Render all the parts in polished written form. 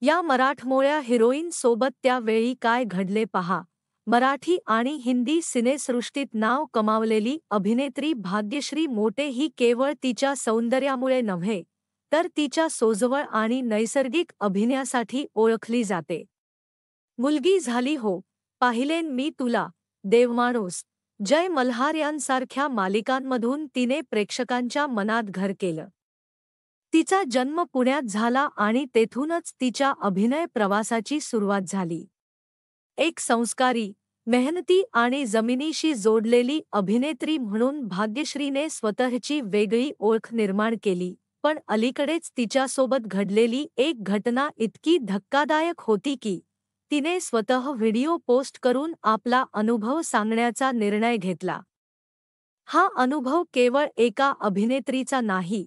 या मराठमोळ्या हिरोईन सोबत त्यावेळी काय घडले पहा. मराठी आणि हिंदी सिनेसृष्टीत नाव कमावलेली अभिनेत्री भाग्यश्री मोटे ही केवळ तिच्या सौंदर्यामुळे नव्हे, तर तिच्या सोजवळ आणि नैसर्गिक अभिनयासाठी ओळखली जाते. मुलगी झाली हो, पाहिलेन मी तुला, देवमाणूस, जय मल्हार यांसारख्या मालिकांमधून तिने प्रेक्षकांच्या मनात घर केलं. तिचा जन्म पुण्यात झाला आणि तेथूनच तिच्या अभिनय प्रवासाची सुरुवात झाली. एक संस्कारी, मेहनती आणि जमिनीशी जोडलेली अभिनेत्री म्हणून भाग्यश्रीने स्वतःची वेगळी ओळख निर्माण केली. पण अलीकडेच तिच्यासोबत घडलेली एक घटना इतकी धक्कादायक होती की तिने स्वतः व्हिडिओ पोस्ट करून आपला अनुभव सांगण्याचा निर्णय घेतला. हा अनुभव केवळ एका अभिनेत्रीचा नाही,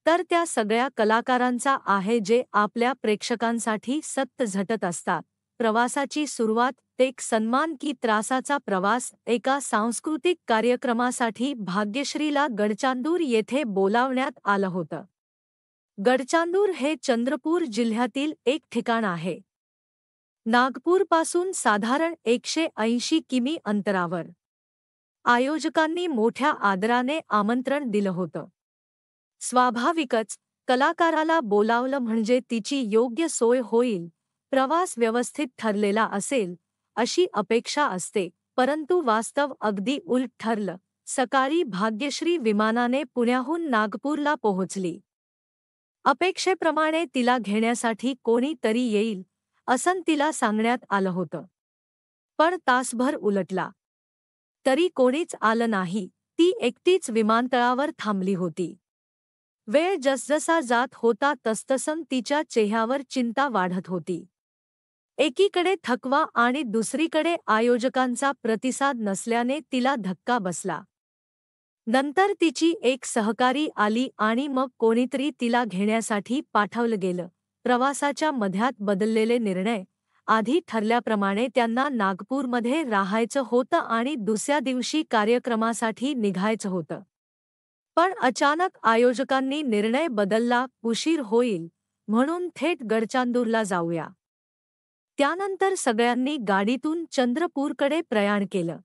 तर त्या सगळ्या कलाकारांचा आहे जे आपल्या प्रेक्षकांसाठी सतत झटत असतात. प्रवासाची सुरुवात. एक सन्मान की त्रासाचा प्रवास. एका सांस्कृतिक कार्यक्रमासाठी भाग्यश्रीला गडचांदूर येथे बोलावण्यात आलं होतं. गडचांदूर हे चंद्रपूर जिल्ह्यातील एक ठिकाण आहे. नागपूरपासून साधारण 180 किमी अंतरावर. आयोजकांनी मोठ्या आदराने आमंत्रण दिलं होतं. स्वाभाविकच कलाकाराला बोलावलं म्हणजे तिची योग्य सोय होईल, प्रवास व्यवस्थित ठरलेला असेल, अशी अपेक्षा असते. परंतु वास्तव अगदी उलट ठरलं. सकाळी भाग्यश्री विमानाने पुण्याहून नागपूरला पोहोचली. अपेक्षेप्रमाणे तिला घेण्यासाठी कोणी तरी येईल, असं तिला सांगण्यात आलं होतं. पण तासभर उलटला तरी कोणीच आलं नाही. ती एकटीच विमानतळावर थांबली होती. वेळ जसजसा जात होता तसतसं तिच्या चेहऱ्यावर चिंता वाढत होती. एकीकडे थकवा आणि दुसरीकडे आयोजकांचा प्रतिसाद नसल्याने तिला धक्का बसला. नंतर तिची एक सहकारी आली आणि मग कोणीतरी तिला घेण्यासाठी पाठवलं गेलं. प्रवासाच्या मध्यात बदललेले निर्णय. आधी ठरल्याप्रमाणे त्यांना नागपूरमध्ये राहायचं होतं आणि दुसऱ्या दिवशी कार्यक्रमासाठी निघायचं होतं. पण अचानक आयोजकांनी निर्णय बदलला. उशीर होईल म्हणून थेट गडचांदूरला जाऊया. त्यानंतर सगळ्यांनी गाडीतून चंद्रपूरकडे प्रयाण केलं.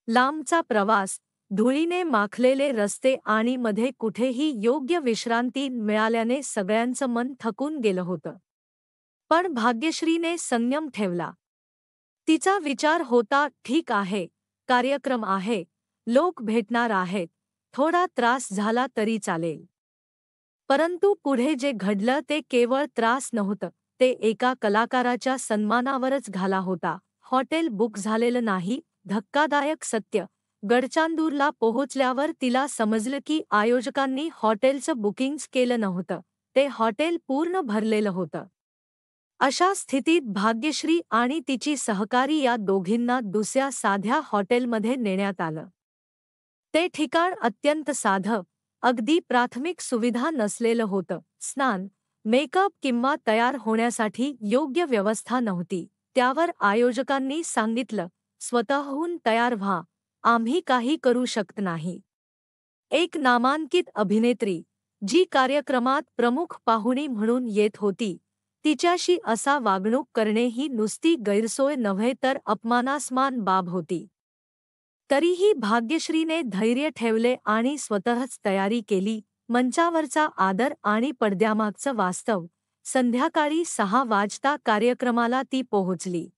लांबचा प्रवास, धुळीने माखलेले रस्ते आणि मध्ये कुठेही योग्य विश्रांती मिळाल्याने सगळ्यांचं मन थकून गेलं होतं. पण भाग्यश्रीने संयम ठेवला. तिचा विचार होता, ठीक आहे, कार्यक्रम आहे, लोक भेटणार आहेत, थोडा त्रास झाला तरी चालेल. परंतु पुढे जे घडलं ते केवळ त्रास नव्हतं, ते एका कलाकाराच्या सन्मानावरच घाला होता. हॉटेल बुक झालेलं नाही. धक्कादायक सत्य. गडचांदूरला पोहोचल्यावर तिला समजलं की आयोजकांनी हॉटेलचं बुकिंग्स केलं नव्हतं. ते हॉटेल पूर्ण भरलेलं होतं. अशा स्थितीत भाग्यश्री आणि तिची सहकारी या दोघींना दुसऱ्या साध्या हॉटेलमध्ये नेण्यात आलं. ते ठिकाण अत्यंत साधं, अगदी प्राथमिक सुविधा नसलेलं होतं. स्नान, मेकअप किंवा तयार होण्यासाठी योग्य व्यवस्था नव्हती. त्यावर आयोजकांनी सांगितलं, स्वतःहून तयार व्हा, आम्ही काही करू शकत नाही. एक नामांकित अभिनेत्री, जी कार्यक्रमात प्रमुख पाहुणी म्हणून येत होती, तिच्याशी असा वागणूक करणे ही नुसती गैरसोय नव्हे तर अपमानास्पद बाब होती. तरीही भाग्यश्रीने धैर्य ठेवले आणि स्वतःच तयारी केली. मंचावरचा आदर आणि पडद्यामागचं वास्तव. संध्याकाळी 6 वाजता कार्यक्रमाला ती पोहोचली.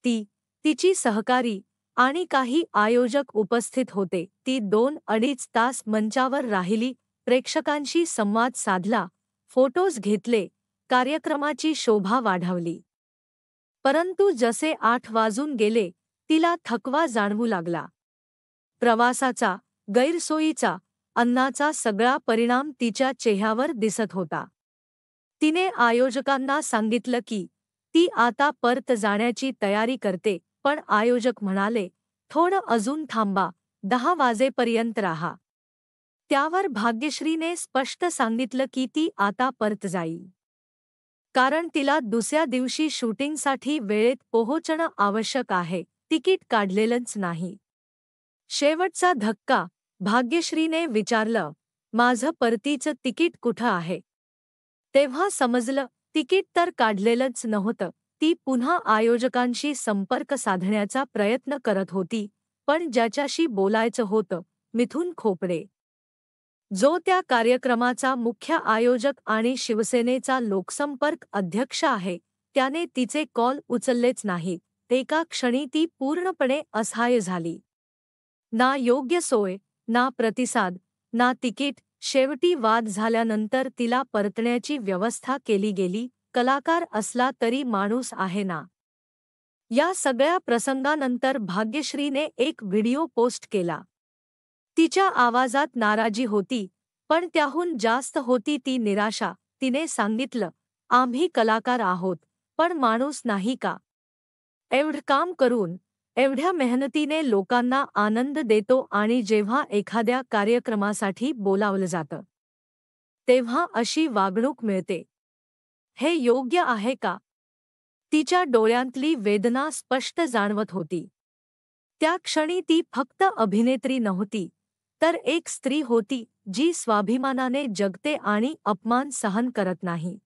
ती, तिची सहकारी आणि काही आयोजक उपस्थित होते. ती 2-2.5 तास मंचावर राहिली, प्रेक्षकांशी संवाद साधला, फोटोज घेतले, कार्यक्रमाची शोभा वाढवली. परंतु जसे 8 वाजून गेले, तिला थकवा जाणवू लागला. प्रवासाचा, गैरसोयीचा, अन्नाचा सगळा परिणाम तिच्या चेहऱ्यावर दिसत होता. तिने आयोजकांना सांगितलं की ती आता परत जाण्याची तयारी करते, पण आयोजक म्हणाले, थोडं अजून थांबा, 10 वाजेपर्यंत राहा. त्यावर भाग्यश्रीने स्पष्ट सांगितलं की ती आता परत जाईल. कारण तिला दुसऱ्या दिवशी शूटिंगसाठी वेळेत पोहोचणं आवश्यक आहे. तिकीट काढलेलंच नाही. शेवटचा धक्का. भाग्यश्रीने विचारलं, माझं परतीचं तिकीट कुठं आहे? तेव्हा समजलं, तिकीट तर काढलेलंच नव्हतं. ती पुन्हा आयोजकांशी संपर्क साधण्याचा प्रयत्न करत होती, पण ज्याच्याशी बोलायचं होतं, मिथुन खोपडे, जो त्या कार्यक्रमाचा मुख्य आयोजक आणि शिवसेनेचा लोकसंपर्क अध्यक्ष आहे, त्याने तिचे कॉल उचललेच नाहीत. एका क्षणी ती पूर्णपणे असहाय्य झाली. ना योग्य सोय, ना प्रतिसाद, ना तिकीट. शेवटी वाद झाल्यानंतर तिला परतण्याची व्यवस्था केली गेली. कलाकार असला तरी माणूस आहे ना. या सगळ्या प्रसंगानंतर भाग्यश्रीने एक व्हिडिओ पोस्ट केला. तिच्या आवाजात नाराजी होती, पण त्याहून जास्त होती ती निराशा. तिने सांगितलं, आम्ही कलाकार आहोत, पण माणूस नाही का? एवढं काम करून, एवढ्या मेहनतीने लोकांना आनंद देतो आणि जेव्हा एखाद्या कार्यक्रमासाठी बोलावलं जातं, तेव्हा अशी वागणूक मिळते. हे योग्य आहे का? तिच्या डोळ्यांतली वेदना स्पष्ट जाणवत होती. त्या क्षणी ती फक्त अभिनेत्री नव्हती, तर एक स्त्री होती जी स्वाभिमानाने जगते आणि अपमान सहन करत नाही.